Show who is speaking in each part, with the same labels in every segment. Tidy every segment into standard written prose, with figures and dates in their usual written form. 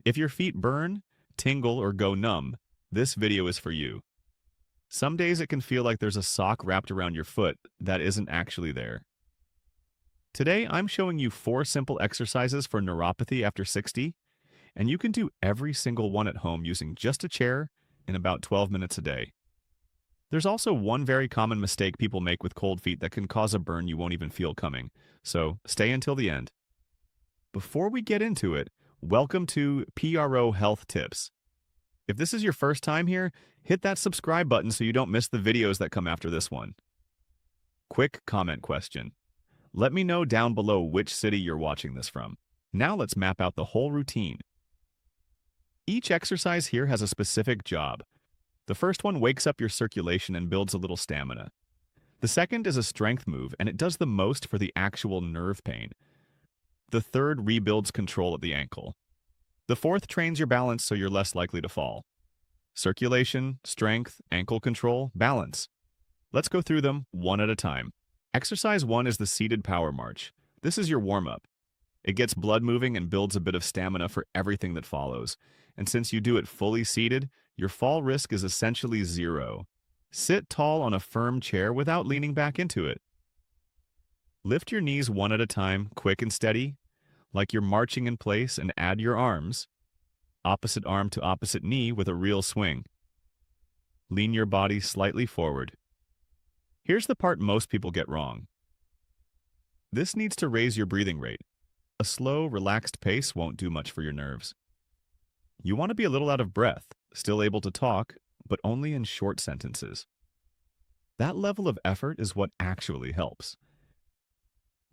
Speaker 1: If your feet burn, tingle, or go numb, this video is for you. Some days it can feel like there's a sock wrapped around your foot that isn't actually there. Today, I'm showing you 4 simple exercises for neuropathy after 60, and you can do every single one at home using just a chair in about 12 minutes a day. There's also one very common mistake people make with cold feet that can cause a burn you won't even feel coming, so stay until the end. Before we get into it, welcome to PRO Health Tips. If this is your first time here, hit that subscribe button so you don't miss the videos that come after this one. Quick comment question. Let me know down below which city you're watching this from. Now let's map out the whole routine. Each exercise here has a specific job. The first one wakes up your circulation and builds a little stamina. The second is a strength move, and it does the most for the actual nerve pain. The third rebuilds control at the ankle. The fourth trains your balance so you're less likely to fall. Circulation, strength, ankle control, balance. Let's go through them one at a time. Exercise 1 is the seated power march. This is your warm-up. It gets blood moving and builds a bit of stamina for everything that follows. And since you do it fully seated, your fall risk is essentially 0. Sit tall on a firm chair without leaning back into it. Lift your knees one at a time, quick and steady, like you're marching in place, and add your arms, opposite arm to opposite knee with a real swing. Lean your body slightly forward. Here's the part most people get wrong. This needs to raise your breathing rate. A slow, relaxed pace won't do much for your nerves. You want to be a little out of breath, still able to talk, but only in short sentences. That level of effort is what actually helps.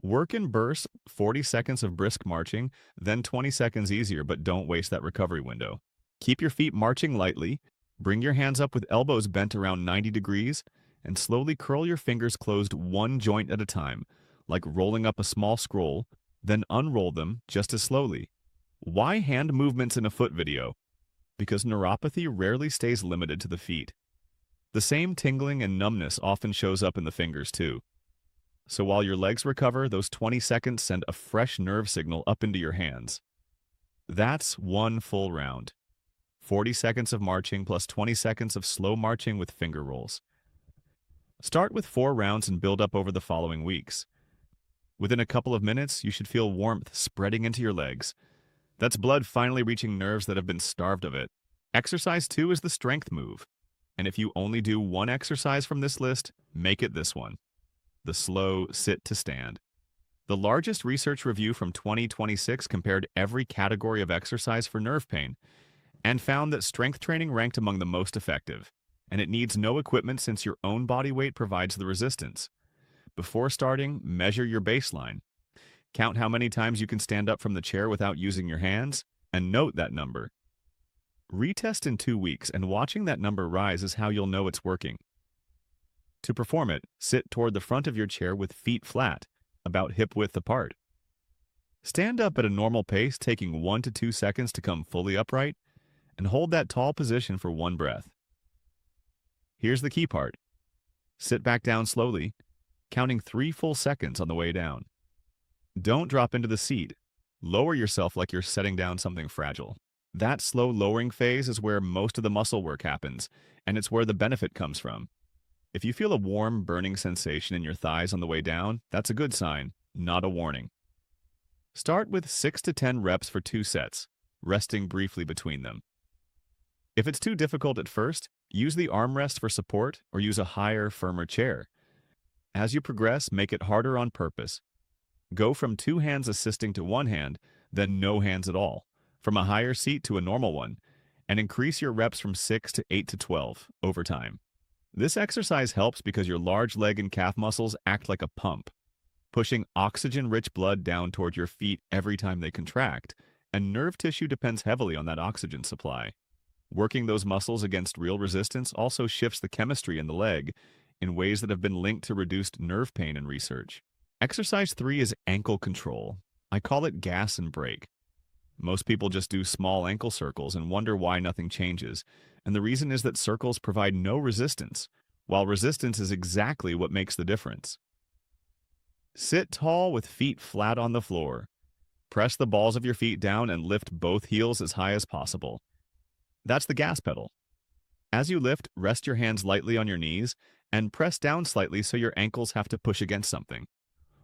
Speaker 1: Work in bursts, 40 seconds of brisk marching, then 20 seconds easier, but don't waste that recovery window. Keep your feet marching lightly, bring your hands up with elbows bent around 90 degrees, and slowly curl your fingers closed one joint at a time, like rolling up a small scroll, then unroll them just as slowly. Why hand movements in a foot video? Because neuropathy rarely stays limited to the feet. The same tingling and numbness often shows up in the fingers too. So while your legs recover, those 20 seconds send a fresh nerve signal up into your hands. That's one full round. 40 seconds of marching plus 20 seconds of slow marching with finger rolls. Start with 4 rounds and build up over the following weeks. Within a couple of minutes, you should feel warmth spreading into your legs. That's blood finally reaching nerves that have been starved of it. Exercise 2 is the strength move. And if you only do one exercise from this list, make it this one. The slow sit to stand. The largest research review from 2026 compared every category of exercise for nerve pain and found that strength training ranked among the most effective. And it needs no equipment since your own body weight provides the resistance. Before starting, measure your baseline. Count how many times you can stand up from the chair without using your hands, and note that number. Retest in 2 weeks, and watching that number rise is how you'll know it's working. To perform it, sit toward the front of your chair with feet flat, about hip-width apart. Stand up at a normal pace, taking 1 to 2 seconds to come fully upright, and hold that tall position for 1 breath. Here's the key part. Sit back down slowly, counting 3 full seconds on the way down. Don't drop into the seat. Lower yourself like you're setting down something fragile. That slow lowering phase is where most of the muscle work happens, and it's where the benefit comes from. If you feel a warm, burning sensation in your thighs on the way down, that's a good sign, not a warning. Start with 6 to 10 reps for 2 sets, resting briefly between them. If it's too difficult at first, use the armrest for support or use a higher, firmer chair. As you progress, make it harder on purpose. Go from 2 hands assisting to 1 hand, then no hands at all, from a higher seat to a normal one, and increase your reps from 6 to 8 to 12 over time. This exercise helps because your large leg and calf muscles act like a pump, pushing oxygen-rich blood down toward your feet every time they contract, and nerve tissue depends heavily on that oxygen supply. Working those muscles against real resistance also shifts the chemistry in the leg in ways that have been linked to reduced nerve pain in research. Exercise 3 is ankle control. I call it gas and brake. Most people just do small ankle circles and wonder why nothing changes, and the reason is that circles provide no resistance, while resistance is exactly what makes the difference. Sit tall with feet flat on the floor. Press the balls of your feet down and lift both heels as high as possible. That's the gas pedal. As you lift, rest your hands lightly on your knees and press down slightly so your ankles have to push against something.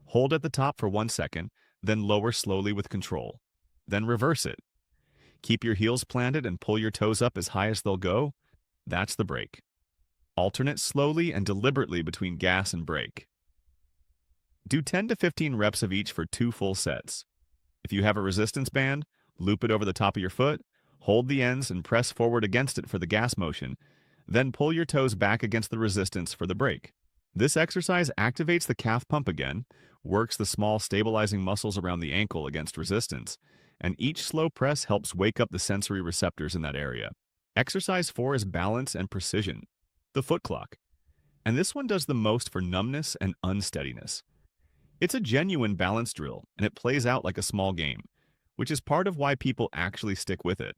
Speaker 1: Hold at the top for 1 second, then lower slowly with control. Then reverse it. Keep your heels planted and pull your toes up as high as they'll go. That's the brake. Alternate slowly and deliberately between gas and brake. Do 10 to 15 reps of each for 2 full sets. If you have a resistance band, loop it over the top of your foot, hold the ends and press forward against it for the gas motion, then pull your toes back against the resistance for the brake. This exercise activates the calf pump again, works the small stabilizing muscles around the ankle against resistance, and each slow press helps wake up the sensory receptors in that area. Exercise 4 is balance and precision, the foot clock. And this one does the most for numbness and unsteadiness. It's a genuine balance drill, and it plays out like a small game, which is part of why people actually stick with it.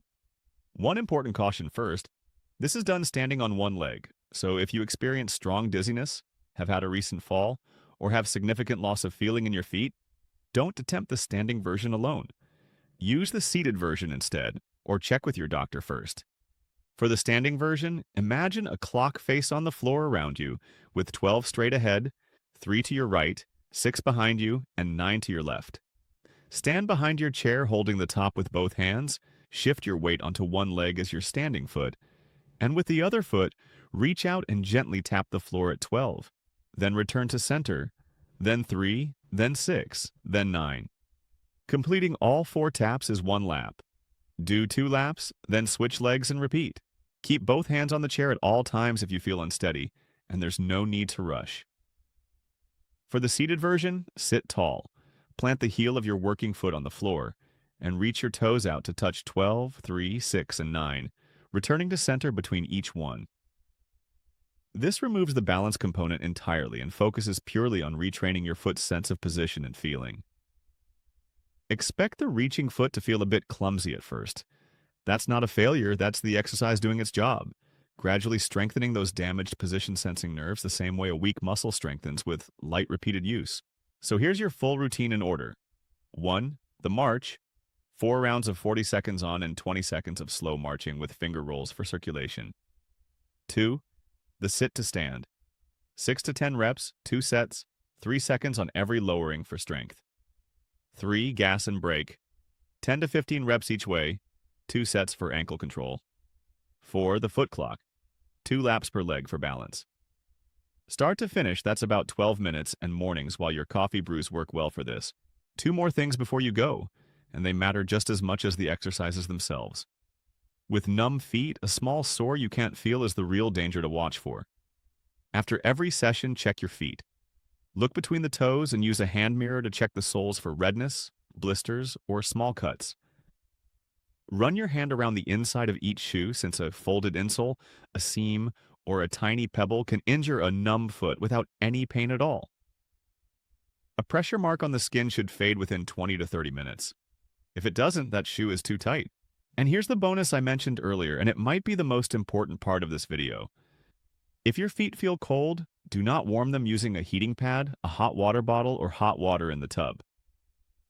Speaker 1: One important caution first, this is done standing on one leg, so if you experience strong dizziness, have had a recent fall, or have significant loss of feeling in your feet, don't attempt the standing version alone. Use the seated version instead, or check with your doctor first. For the standing version, imagine a clock face on the floor around you, with 12 straight ahead, 3 to your right, 6 behind you, and 9 to your left. Stand behind your chair holding the top with both hands, shift your weight onto one leg as your standing foot, and with the other foot, reach out and gently tap the floor at 12. Then return to center, then 3, then 6, then 9. Completing all 4 taps is 1 lap. Do 2 laps, then switch legs and repeat. Keep both hands on the chair at all times if you feel unsteady, and there's no need to rush. For the seated version, sit tall. Plant the heel of your working foot on the floor, and reach your toes out to touch 12, 3, 6, and 9, returning to center between each one. This removes the balance component entirely and focuses purely on retraining your foot's sense of position and feeling. Expect the reaching foot to feel a bit clumsy at first. That's not a failure, that's the exercise doing its job, gradually strengthening those damaged position-sensing nerves the same way a weak muscle strengthens with light repeated use. So here's your full routine in order. 1. The march. 4 rounds of 40 seconds on and 20 seconds of slow marching with finger rolls for circulation. 2. The sit to stand. 6 to 10 reps, 2 sets, 3 seconds on every lowering for strength. 3. Gas and brake. 10 to 15 reps each way, 2 sets for ankle control. 4. The foot clock. 2 laps per leg for balance. Start to finish, that's about 12 minutes, and mornings while your coffee brews work well for this. 2 more things before you go, and they matter just as much as the exercises themselves. With numb feet, a small sore you can't feel is the real danger to watch for. After every session, check your feet. Look between the toes and use a hand mirror to check the soles for redness, blisters, or small cuts. Run your hand around the inside of each shoe since a folded insole, a seam, or a tiny pebble can injure a numb foot without any pain at all. A pressure mark on the skin should fade within 20 to 30 minutes. If it doesn't, that shoe is too tight. And here's the bonus I mentioned earlier, and it might be the most important part of this video. If your feet feel cold, do not warm them using a heating pad, a hot water bottle, or hot water in the tub.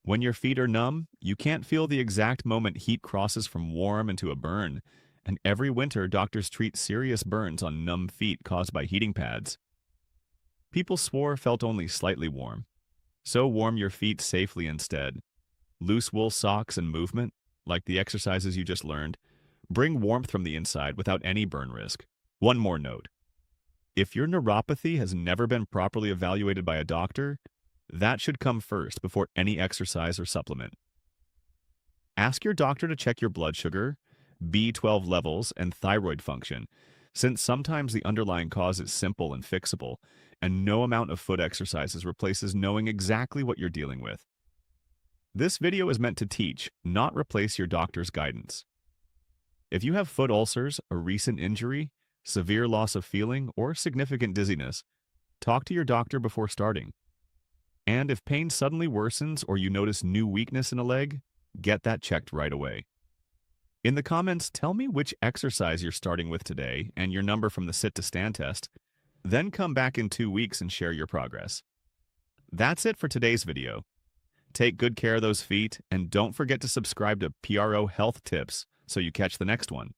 Speaker 1: When your feet are numb, you can't feel the exact moment heat crosses from warm into a burn, and every winter doctors treat serious burns on numb feet caused by heating pads. People swore felt only slightly warm. So warm your feet safely instead. Loose wool socks and movement, like the exercises you just learned, bring warmth from the inside without any burn risk. One more note. If your neuropathy has never been properly evaluated by a doctor, that should come first before any exercise or supplement. Ask your doctor to check your blood sugar, B12 levels, and thyroid function, since sometimes the underlying cause is simple and fixable, and no amount of foot exercises replaces knowing exactly what you're dealing with. This video is meant to teach, not replace your doctor's guidance. If you have foot ulcers, a recent injury, severe loss of feeling, or significant dizziness, talk to your doctor before starting. And if pain suddenly worsens or you notice new weakness in a leg, get that checked right away. In the comments, tell me which exercise you're starting with today and your number from the sit to stand test. Then come back in 2 weeks and share your progress. That's it for today's video. Take good care of those feet, and don't forget to subscribe to PRO Health Tips so you catch the next one.